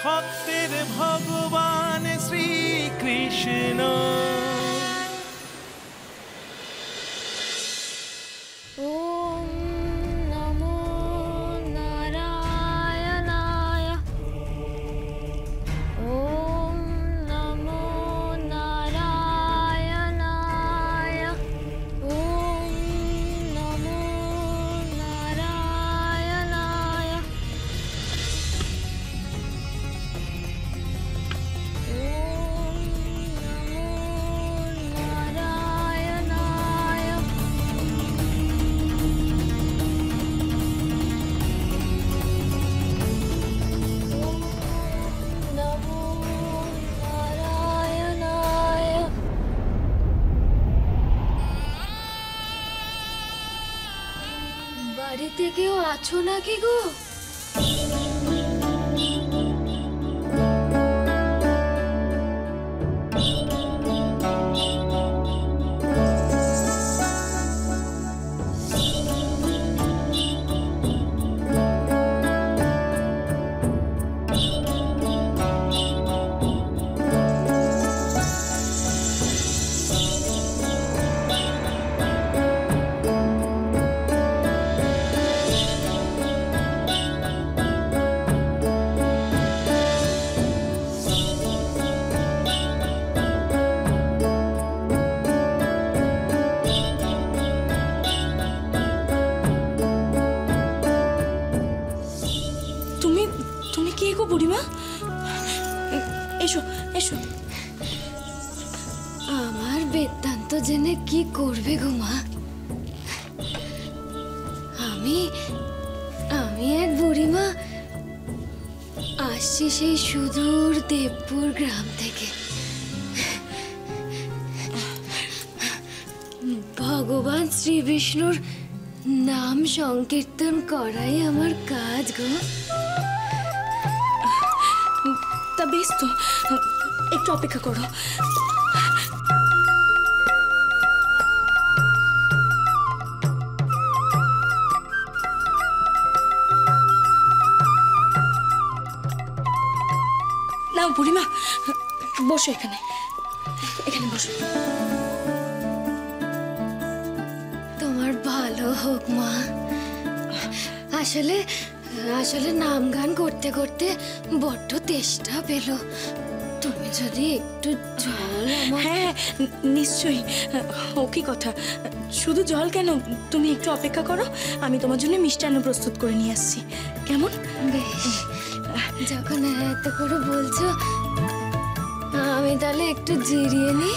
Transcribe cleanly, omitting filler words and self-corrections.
ভক্তের ভগবান শ্রীকৃষ্ণ। ওম নমো নারায়ণায়। ওম নমো নারায়ণায়। ওম নমো নারায়ণায়। বাড়িতে কেউ আছো নাকি গো? তুমি কে গো বুড়িমা? এসো এসো। আমার বেদান্ত জেনে কি করবে গো মা? আমি এক বুড়িমা, আসছি সেই সুদূর দেবপুর গ্রাম থেকে। ভগবান শ্রী বিষ্ণুর নাম সংকীর্তন করাই আমার কাজ গো। তা বেশ তো, একটু অপেক্ষা করো। না বুড়িমা, বসো এখানে, এখানে বসো। তোমার ভালো হোক মা। আসলে নাম গান করতে করতে বড্ড তেষ্টা পেল। তুমি যদি একটু জল আমার... হ্যাঁ নিশ্চয়ই, ও কি কথা, শুধু জল কেন, তুমি একটু অপেক্ষা করো, আমি তোমার জন্য মিষ্টান্ন প্রস্তুত করে নিয়ে আসছি, কেমন? বেশ, যখন এত করে বলছো, আমি তাহলে একটু জিরিয়ে নিই।